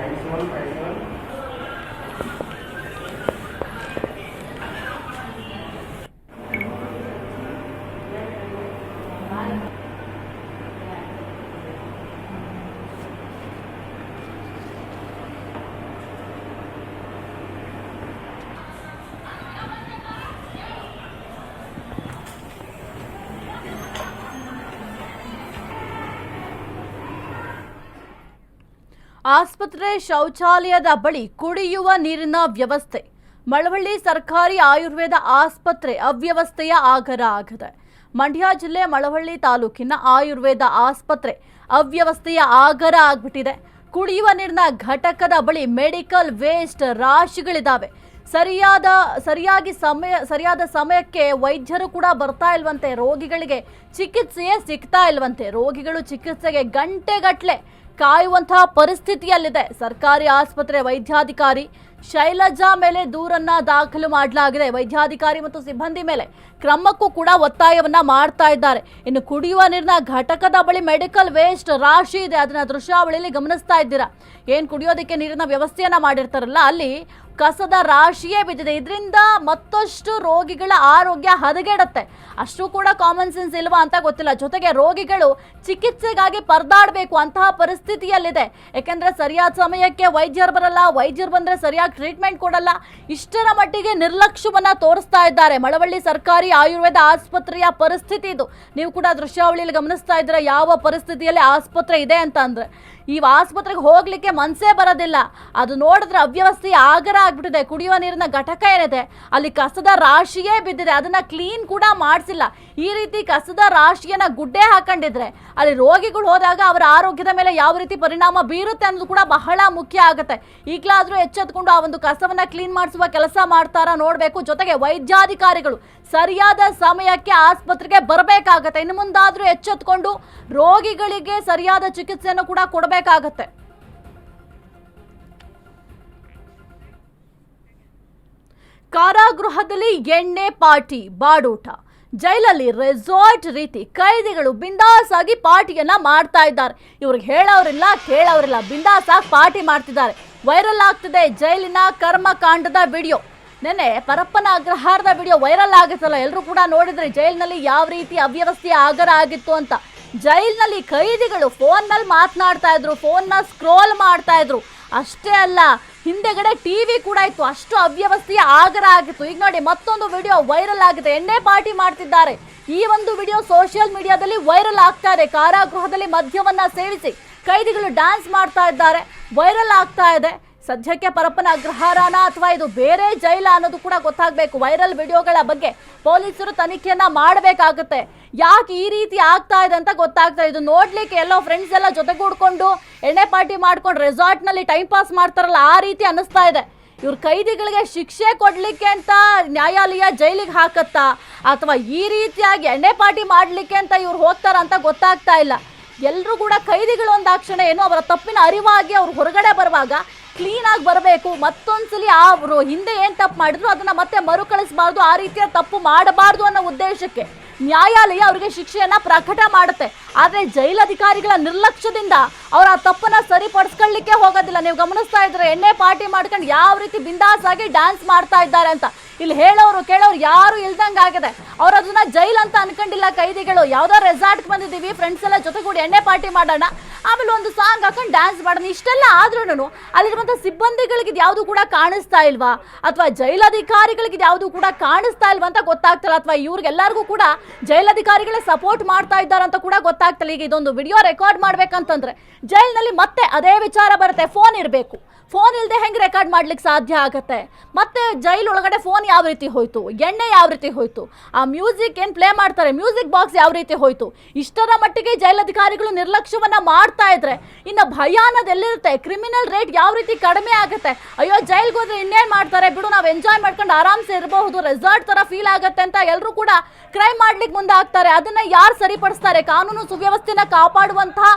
ಆಸ್ಪತ್ರೆ ಶೌಚಾಲಯದ ಬಳಿ ಕುಡಿಯುವ ನೀರಿನ ವ್ಯವಸ್ಥೆ. ಮಳವಳ್ಳಿ ಸರ್ಕಾರಿ ಆಯುರ್ವೇದ ಆಸ್ಪತ್ರೆ ಅವ್ಯವಸ್ಥೆಯ ಆಗರ ಆಗಿದೆ. ಮಂಡ್ಯ ಜಿಲ್ಲೆ ಮಳವಳ್ಳಿ ತಾಲೂಕಿನ ಆಯುರ್ವೇದ ಆಸ್ಪತ್ರೆ ಅವ್ಯವಸ್ಥೆಯ ಆಗರ ಆಗ್ಬಿಟ್ಟಿದೆ. ಕುಡಿಯುವ ನೀರಿನ ಘಟಕದ ಬಳಿ ಮೆಡಿಕಲ್ ವೇಸ್ಟ್ ರಾಶಿಗಳಿದಾವೆ. ಸರಿಯಾದ ಸಮಯಕ್ಕೆ ವೈದ್ಯರು ಕೂಡ ಬರ್ತಾ ಇಲ್ವಂತೆ. ರೋಗಿಗಳಿಗೆ ಚಿಕಿತ್ಸೆಯೇ ಸಿಗ್ತಾ ಇಲ್ವಂತೆ. ರೋಗಿಗಳು ಚಿಕಿತ್ಸೆಗೆ ಗಂಟೆಗಟ್ಟಲೆ ಕಾಯುವಂತಹ ಪರಿಸ್ಥಿತಿಯಲ್ಲಿದೆ. ಸರ್ಕಾರಿ ಆಸ್ಪತ್ರೆ ವೈದ್ಯಾಧಿಕಾರಿ ಶೈಲಜಾ ಮೇಲೆ ದೂರನ್ನ ದಾಖಲು ಮಾಡಲಾಗಿದೆ. ವೈದ್ಯಾಧಿಕಾರಿ ಮತ್ತು ಸಿಬ್ಬಂದಿ ಮೇಲೆ ಕ್ರಮಕ್ಕೂ ಕೂಡ ಒತ್ತಾಯವನ್ನ ಮಾಡ್ತಾ ಇದ್ದಾರೆ. ಇನ್ನು ಕುಡಿಯುವ ನೀರಿನ ಘಟಕದ ಬಳಿ ಮೆಡಿಕಲ್ ವೇಸ್ಟ್ ರಾಶಿ ಇದೆ. ಅದನ್ನ ದೃಶ್ಯಾವಳಿಯಲ್ಲಿ ಗಮನಿಸ್ತಾ ಇದ್ದೀರಾ. ಏನ್ ಕುಡಿಯೋದಕ್ಕೆ ನೀರಿನ ವ್ಯವಸ್ಥೆಯನ್ನ ಮಾಡಿರ್ತಾರಲ್ಲ ಅಲ್ಲಿ ಕಸದ ರಾಶಿಯೇ ಬಿದ್ದಿದೆ. ಇದರಿಂದ ಮತ್ತಷ್ಟು ರೋಗಿಗಳ ಆರೋಗ್ಯ ಹದಗೆಡುತ್ತೆ. ಅಷ್ಟು ಕೂಡ ಕಾಮನ್ ಸೆನ್ಸ್ ಇಲ್ವಾ ಅಂತ ಗೊತ್ತಿಲ್ಲ. ಜೊತೆಗೆ ರೋಗಿಗಳು ಚಿಕಿತ್ಸೆಗಾಗಿ ಪರದಾಡಬೇಕು ಅಂತಹ ಪರಿಸ್ಥಿತಿಯಲ್ಲಿದೆ. ಯಾಕೆಂದ್ರೆ ಸರಿಯಾದ ಸಮಯಕ್ಕೆ ವೈದ್ಯರು ಬರಲ್ಲ, ವೈದ್ಯರು ಬಂದ್ರೆ ಸರಿಯಾಗಿ ಟ್ರೀಟ್ಮೆಂಟ್ ಕೊಡಲ್ಲ. ಇಷ್ಟರ ಮಟ್ಟಿಗೆ ನಿರ್ಲಕ್ಷ್ಯವನ್ನ ತೋರಿಸ್ತಾ ಇದ್ದಾರೆ. ಮಳವಳ್ಳಿ ಸರ್ಕಾರಿ ಆಯುರ್ವೇದ ಆಸ್ಪತ್ರೆಯ ಪರಿಸ್ಥಿತಿ ಇದು. ನೀವು ಕೂಡ ದೃಶ್ಯಾವಳಿಯಲ್ಲಿ ಗಮನಿಸ್ತಾ ಇದ್ದೀರಾ ಯಾವ ಪರಿಸ್ಥಿತಿಯಲ್ಲಿ ಆಸ್ಪತ್ರೆ ಇದೆ ಅಂತ. ಅಂದ್ರೆ ಈ ಆಸ್ಪತ್ರೆಗೆ ಹೋಗ್ಲಿಕ್ಕೆ ಮನಸ್ಸೇ ಬರೋದಿಲ್ಲ. ಅದು ನೋಡಿದ್ರೆ ಅವ್ಯವಸ್ಥೆ ಆಗರ ಆಗ್ಬಿಟ್ಟಿದೆ. ಕುಡಿಯುವ ನೀರಿನ ಘಟಕ ಏನಿದೆ ಅಲ್ಲಿ ಕಸದ ರಾಶಿಯೇ ಬಿದ್ದಿದೆ. ಅದನ್ನ ಕ್ಲೀನ್ ಕೂಡ ಮಾಡಿಸಿಲ್ಲ. ಈ ರೀತಿ ಕಸದ ರಾಶಿಯನ್ನ ಗುಡ್ಡೆ ಹಾಕೊಂಡಿದ್ರೆ ಅಲ್ಲಿ ರೋಗಿಗಳು ಹೋದಾಗ ಅವರ ಆರೋಗ್ಯದ ಮೇಲೆ ಯಾವ ರೀತಿ ಪರಿಣಾಮ ಬೀರುತ್ತೆ ಅನ್ನೋದು ಕೂಡ ಬಹಳ ಮುಖ್ಯ ಆಗುತ್ತೆ. ಈಗಲಾದ್ರೂ ಎಚ್ಚೆತ್ಕೊಂಡು ಆ ಒಂದು ಕಸವನ್ನ ಕ್ಲೀನ್ ಮಾಡಿಸುವ ಕೆಲಸ ಮಾಡ್ತಾರಾ ನೋಡ್ಬೇಕು. ಜೊತೆಗೆ ವೈದ್ಯಾಧಿಕಾರಿಗಳು ಸರಿಯಾದ ಸಮಯಕ್ಕೆ ಆಸ್ಪತ್ರೆಗೆ ಬರಬೇಕಾಗತ್ತೆ. ಇನ್ನು ಮುಂದಾದ್ರೂ ಎಚ್ಚೆತ್ಕೊಂಡು ರೋಗಿಗಳಿಗೆ ಸರಿಯಾದ ಚಿಕಿತ್ಸೆಯನ್ನು ಕೂಡ ಕೊಡಬೇಕಾಗತ್ತೆ. ಕಾರಾಗೃಹದಲ್ಲಿ ಎಣ್ಣೆ ಪಾರ್ಟಿ ಬಾಡೂಟ, ಜೈಲಲ್ಲಿ ರೆಸಾರ್ಟ್ ರೀತಿ ಕೈದಿಗಳು ಬಿಂದಾಸ್ ಆಗಿ ಪಾರ್ಟಿಯನ್ನ ಮಾಡ್ತಾ ಇದ್ದಾರೆ. ಇವ್ರಿಗೆ ಹೇಳೋರಿಲ್ಲ ಕೇಳೋರಿಲ್ಲ, ಬಿಂದಾಸ್ ಆಗಿ ಪಾರ್ಟಿ ಮಾಡ್ತಿದ್ದಾರೆ. ವೈರಲ್ ಆಗ್ತಿದೆ ಜೈಲಿನ ಕರ್ಮಕಾಂಡದ ವಿಡಿಯೋ. ನೆನ್ನೆ ಪರಪ್ಪನ ಅಗ್ರಹಾರದ ವಿಡಿಯೋ ವೈರಲ್ ಆಗುತ್ತಲ್ಲ, ಎಲ್ಲರೂ ಕೂಡ ನೋಡಿದ್ರೆ ಜೈಲಿನಲ್ಲಿ ಯಾವ ರೀತಿ ಅವ್ಯವಸ್ಥೆ ಆಗರ ಆಗಿತ್ತು ಅಂತ. ಜೈಲಿನಲ್ಲಿ ಕೈದಿಗಳು ಫೋನ್ನಲ್ಲಿ ಮಾತನಾಡ್ತಾ ಇದ್ರು, ಫೋನ್ನ ಸ್ಕ್ರೋಲ್ ಮಾಡ್ತಾ ಇದ್ರು. ಅಷ್ಟೇ ಅಲ್ಲ, ಹಿಂದೆಗಡೆ ಟಿವಿ ಕೂಡ ಇತ್ತು, ಅಷ್ಟು ಅವ್ಯವಸ್ಥೆಯ ಆಗರ ಆಗಿತ್ತು. ಈಗ ನೋಡಿ ಮತ್ತೊಂದು ವಿಡಿಯೋ ವೈರಲ್ ಆಗಿದೆ, ಎಣ್ಣೆ ಪಾರ್ಟಿ ಮಾಡ್ತಿದ್ದಾರೆ. ಈ ಒಂದು ವಿಡಿಯೋ ಸೋಷಿಯಲ್ ಮೀಡಿಯಾದಲ್ಲಿ ವೈರಲ್ ಆಗ್ತಾ ಇದೆ. ಕಾರಾಗೃಹದಲ್ಲಿ ಮದ್ಯವನ್ನ ಸೇವಿಸಿ ಕೈದಿಗಳು ಡ್ಯಾನ್ಸ್ ಮಾಡ್ತಾ ಇದ್ದಾರೆ, ವೈರಲ್ ಆಗ್ತಾ ಇದೆ. ಸದ್ಯಕ್ಕೆ ಪರಪ್ಪನ ಅಗ್ರಹಾರನ ಅಥವಾ ಇದು ಬೇರೆ ಜೈಲ ಅನ್ನೋದು ಕೂಡ ಗೊತ್ತಾಗಬೇಕು. ವೈರಲ್ ವಿಡಿಯೋಗಳ ಬಗ್ಗೆ ಪೊಲೀಸರು ತನಿಖೆಯನ್ನ ಮಾಡಬೇಕಾಗುತ್ತೆ. ಯಾಕೆ ಈ ರೀತಿ ಆಗ್ತಾ ಇದೆ ಅಂತ ಗೊತ್ತಾಗ್ತಾ ಇದೆ. ಇದು ನೋಡ್ಲಿಕ್ಕೆ ಎಲ್ಲೋ ಫ್ರೆಂಡ್ಸ್ ಎಲ್ಲ ಜೊತೆಗೂಡ್ಕೊಂಡು ಎಣ್ಣೆ ಪಾರ್ಟಿ ಮಾಡ್ಕೊಂಡು ರೆಸಾರ್ಟ್ನಲ್ಲಿ ಟೈಮ್ ಪಾಸ್ ಮಾಡ್ತಾರಲ್ಲ, ಆ ರೀತಿ ಅನ್ನಿಸ್ತಾ ಇದೆ. ಇವ್ರ ಕೈದಿಗಳಿಗೆ ಶಿಕ್ಷೆ ಕೊಡ್ಲಿಕ್ಕೆ ಅಂತ ನ್ಯಾಯಾಲಯ ಜೈಲಿಗೆ ಹಾಕತ್ತಾ ಅಥವಾ ಈ ರೀತಿಯಾಗಿ ಎಣ್ಣೆ ಪಾರ್ಟಿ ಮಾಡಲಿಕ್ಕೆ ಅಂತ ಇವ್ರು ಹೋಗ್ತಾರ ಅಂತ ಗೊತ್ತಾಗ್ತಾ ಇಲ್ಲ. ಎಲ್ಲರೂ ಕೂಡ ಕೈದಿಗಳು ಒಂದಾಕ್ಷಣ ಏನು ಅವರ ತಪ್ಪಿನ ಅರಿವಾಗಿ ಅವ್ರು ಹೊರಗಡೆ ಬರುವಾಗ ಕ್ಲೀನ್ ಆಗಿ ಬರಬೇಕು. ಮತ್ತೊಂದ್ಸಲಿ ಅವರು ಹಿಂದೆ ಏನು ತಪ್ಪು ಮಾಡಿದ್ರು ಅದನ್ನ ಮತ್ತೆ ಮರುಕಳಿಸಬಾರ್ದು, ಆ ರೀತಿಯ ತಪ್ಪು ಮಾಡಬಾರ್ದು ಅನ್ನೋ ಉದ್ದೇಶಕ್ಕೆ ನ್ಯಾಯಾಲಯ ಅವರಿಗೆ ಶಿಕ್ಷೆಯನ್ನ ಪ್ರಕಟ ಮಾಡುತ್ತೆ. ಆದರೆ ಜೈಲಧಿಕಾರಿಗಳ ನಿರ್ಲಕ್ಷ್ಯದಿಂದ ಅವರ ಆ ತಪ್ಪನ್ನ ಸರಿಪಡಿಸ್ಕೊಳ್ಳಿಕ್ಕೆ ಹೋಗೋದಿಲ್ಲ. ನೀವು ಗಮನಿಸ್ತಾ ಇದ್ರೆ ಎಣ್ಣೆ ಪಾರ್ಟಿ ಮಾಡ್ಕೊಂಡು ಯಾವ ರೀತಿ ಬಿಂದಾಸ್ ಆಗಿ ಡ್ಯಾನ್ಸ್ ಮಾಡ್ತಾ ಇದ್ದಾರೆ ಅಂತ. ಇಲ್ಲಿ ಹೇಳೋರು ಕೇಳೋರು ಯಾರು ಇಲ್ದಂಗೆ ಆಗಿದೆ. ಅವ್ರು ಅದನ್ನ ಜೈಲ್ ಅಂತ ಅನ್ಕೊಂಡಿಲ್ಲ. ಕೈದಿಗಳು ಯಾವುದೋ ರೆಸಾರ್ಟ್ಗೆ ಬಂದಿದ್ದೀವಿ, ಫ್ರೆಂಡ್ಸ್ ಎಲ್ಲ ಜೊತೆಗೂಡಿ ಎಣ್ಣೆ ಪಾರ್ಟಿ ಮಾಡೋಣ, ಆಮೇಲೆ ಒಂದು ಸಾಂಗ್ ಹಾಕೊಂಡು ಡ್ಯಾನ್ಸ್ ಮಾಡೋಣ, ಇಷ್ಟೆಲ್ಲ ಆದ್ರೂ ಅಲ್ಲಿರುವಂಥ ಸಿಬ್ಬಂದಿಗಳಿಗೆ ಯಾವುದು ಕೂಡ ಕಾಣಿಸ್ತಾ ಇಲ್ವಾ ಅಥವಾ ಜೈಲಧಿಕಾರಿಗಳಿಗೆ ಯಾವುದು ಕೂಡ ಕಾಣಿಸ್ತಾ ಇಲ್ವಾ ಅಂತ ಗೊತ್ತಾಗ್ತಿಲ್ಲ. ಅಥವಾ ಇವ್ರಿಗೆಲ್ಲರಿಗೂ ಕೂಡ ಜೈಲಧಿಕಾರಿಗಳೇ ಸಪೋರ್ಟ್ ಮಾಡ್ತಾ ಇದ್ದಾರೆ ಅಂತ ಕೂಡ ಗೊತ್ತಾಗ್ತಿಲ್ಲ. ಈಗ ಇದೊಂದು ವಿಡಿಯೋ ರೆಕಾರ್ಡ್ ಮಾಡ್ಬೇಕಂತಂದ್ರೆ ಜೈಲಿನಲ್ಲಿ ಮತ್ತೆ ಅದೇ ವಿಚಾರ ಬರುತ್ತೆ, ಫೋನ್ ಇರಬೇಕು. ಫೋನ್ ಇಲ್ಲದೆ ಹೆಂಗೆ ರೆಕಾರ್ಡ್ ಮಾಡ್ಲಿಕ್ಕೆ ಸಾಧ್ಯ ಆಗುತ್ತೆ? ಮತ್ತೆ ಜೈಲ್ ಒಳಗಡೆ ಫೋನ್ ಯಾವ ರೀತಿ ಹೋಯ್ತು, ಎಣ್ಣೆ ಯಾವ ರೀತಿ ಹೋಯ್ತು, ಆ ಮ್ಯೂಸಿಕ್ ಏನು ಪ್ಲೇ ಮಾಡ್ತಾರೆ ಮ್ಯೂಸಿಕ್ ಬಾಕ್ಸ್ ಯಾವ ರೀತಿ ಹೋಯ್ತು? ಇಷ್ಟರ ಮಟ್ಟಿಗೆ ಜೈಲಧಿಕಾರಿಗಳು ನಿರ್ಲಕ್ಷ್ಯವನ್ನ ಮಾಡ್ತಾ ಇದ್ರೆ ಇನ್ನು ಭಯ ಅನ್ನೋದು ಎಲ್ಲಿರುತ್ತೆ? ಕ್ರಿಮಿನಲ್ ರೇಟ್ ಯಾವ ರೀತಿ ಕಡಿಮೆ ಆಗುತ್ತೆ? ಅಯ್ಯೋ ಜೈಲ್ಗೆ ಹೋದ್ರೆ ಇನ್ನೇನು ಮಾಡ್ತಾರೆ ಬಿಡು, ನಾವು ಎಂಜಾಯ್ ಮಾಡ್ಕೊಂಡು ಆರಾಮ್ಸೆ ಇರಬಹುದು, ರೆಸಾರ್ಟ್ ತರ ಫೀಲ್ ಆಗುತ್ತೆ ಅಂತ ಎಲ್ಲರೂ ಕೂಡ ಕ್ರೈಮ್ ಮಾಡ್ಲಿಕ್ಕೆ ಮುಂದೆ ಆಗ್ತಾರೆ. ಅದನ್ನ ಯಾರು ಸರಿಪಡಿಸ್ತಾರೆ? ಕಾನೂನು ಸುವ್ಯವಸ್ಥೆನ ಕಾಪಾಡುವಂತಹ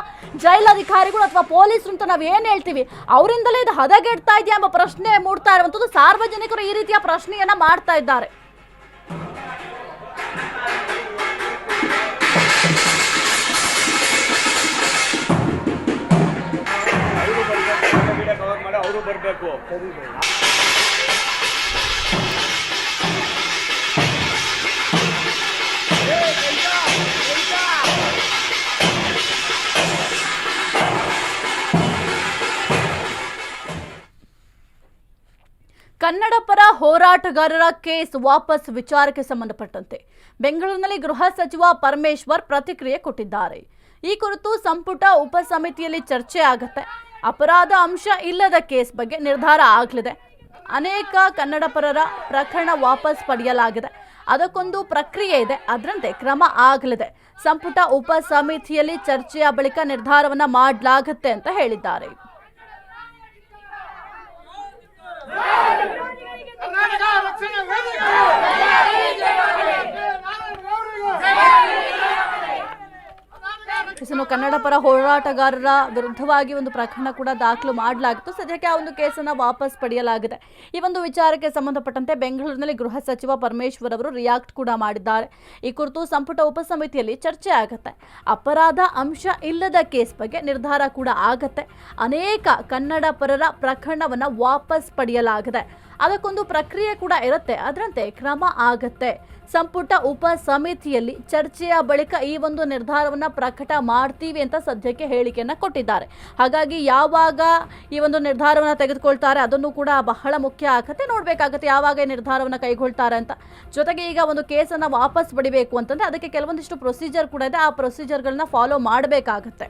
ಜೈಲಧಿಕಾರಿಗಳು ಅಥವಾ ಪೊಲೀಸರು ಅಂತ ನಾವು ಏನು ಹೇಳ್ತೀವಿ, ಅವರಿಂದಲೇ ಇದು ಹದಗೆಡ್ತಾ ಇದೆಯಾ ಎಂಬ ಪ್ರಶ್ನೆ ಮೂಡ್ತಾ ಇರುವಂಥದ್ದು. ಸಾರ್ವಜನಿಕರು ಈ ರೀತಿಯ ಪ್ರಶ್ನೆಯನ್ನ ಮಾಡ್ತಾ ಇದ್ದಾರೆ. ಅವರು ಬರಬೇಕು. ಕನ್ನಡ ಪರ ಹೋರಾಟಗಾರರ ಕೇಸ್ ವಾಪಸ್ ವಿಚಾರಕ್ಕೆ ಸಂಬಂಧಪಟ್ಟಂತೆ ಬೆಂಗಳೂರಿನಲ್ಲಿ ಗೃಹ ಸಚಿವ ಪರಮೇಶ್ವರ್ ಪ್ರತಿಕ್ರಿಯೆ ಕೊಟ್ಟಿದ್ದಾರೆ. ಈ ಕುರಿತು ಸಂಪುಟ ಉಪಸಮಿತಿಯಲ್ಲಿ ಚರ್ಚೆ ಆಗುತ್ತೆ. ಅಪರಾಧ ಅಂಶ ಇಲ್ಲದ ಕೇಸ್ ಬಗ್ಗೆ ನಿರ್ಧಾರ ಆಗಲಿದೆ. ಅನೇಕ ಕನ್ನಡ ಪರರ ಪ್ರಕರಣ ವಾಪಸ್ ಪಡೆಯಲಾಗಿದೆ. ಅದಕ್ಕೊಂದು ಪ್ರಕ್ರಿಯೆ ಇದೆ, ಅದರಂತೆ ಕ್ರಮ ಆಗಲಿದೆ. ಸಂಪುಟ ಉಪಸಮಿತಿಯಲ್ಲಿ ಚರ್ಚೆಯ ಬಳಿಕ ನಿರ್ಧಾರವನ್ನ ಮಾಡಲಾಗುತ್ತೆ ಅಂತ ಹೇಳಿದ್ದಾರೆ. ಕನ್ನಡ ಪರ ಹೋರಾಟಗಾರರ ವಿರುದ್ಧವಾಗಿ ಒಂದು ಪ್ರಕರಣ ಕೂಡ ದಾಖಲು ಮಾಡಲಾಗಿತ್ತು. ಸದ್ಯಕ್ಕೆ ಆ ಒಂದು ಕೇಸನ್ನು ವಾಪಸ್ ಪಡೆಯಲಾಗಿದೆ. ಈ ಒಂದು ವಿಚಾರಕ್ಕೆ ಸಂಬಂಧಪಟ್ಟಂತೆ ಬೆಂಗಳೂರಿನಲ್ಲಿ ಗೃಹ ಸಚಿವ ಪರಮೇಶ್ವರ್ ಅವರು ರಿಯಾಕ್ಟ್ ಕೂಡ ಮಾಡಿದ್ದಾರೆ. ಈ ಕುರಿತು ಸಂಪುಟ ಉಪಸಮಿತಿಯಲ್ಲಿ ಚರ್ಚೆ ಆಗುತ್ತೆ. ಅಪರಾಧ ಅಂಶ ಇಲ್ಲದ ಕೇಸ್ ಬಗ್ಗೆ ನಿರ್ಧಾರ ಕೂಡ ಆಗತ್ತೆ. ಅನೇಕ ಕನ್ನಡ ಪರರ ಪ್ರಕರಣವನ್ನು ವಾಪಸ್ ಪಡೆಯಲಾಗಿದೆ. ಅದಕ್ಕೊಂದು ಪ್ರಕ್ರಿಯೆ ಕೂಡ ಇರುತ್ತೆ, ಅದರಂತೆ ಕ್ರಮ ಆಗತ್ತೆ. ಸಂಪುಟ ಉಪ ಸಮಿತಿಯಲ್ಲಿ ಚರ್ಚೆಯ ಬಳಿಕ ಈ ಒಂದು ನಿರ್ಧಾರವನ್ನ ಪ್ರಕಟ ಮಾಡ್ತೀವಿ ಅಂತ ಸದ್ಯಕ್ಕೆ ಹೇಳಿಕೆಯನ್ನ ಕೊಟ್ಟಿದ್ದಾರೆ. ಹಾಗಾಗಿ ಯಾವಾಗ ಈ ಒಂದು ನಿರ್ಧಾರವನ್ನ ತೆಗೆದುಕೊಳ್ತಾರೆ ಅದನ್ನು ಕೂಡ ಬಹಳ ಮುಖ್ಯ ಆಗತ್ತೆ. ನೋಡ್ಬೇಕಾಗತ್ತೆ ಯಾವಾಗ ಈ ನಿರ್ಧಾರವನ್ನ ಕೈಗೊಳ್ತಾರೆ ಅಂತ. ಜೊತೆಗೆ ಈಗ ಒಂದು ಕೇಸನ್ನ ವಾಪಸ್ ಪಡಿಬೇಕು ಅಂತಂದ್ರೆ ಅದಕ್ಕೆ ಕೆಲವೊಂದಿಷ್ಟು ಪ್ರೊಸೀಜರ್ ಕೂಡ ಇದೆ. ಆ ಪ್ರೊಸೀಜರ್ಗಳನ್ನ ಫಾಲೋ ಮಾಡಬೇಕಾಗತ್ತೆ.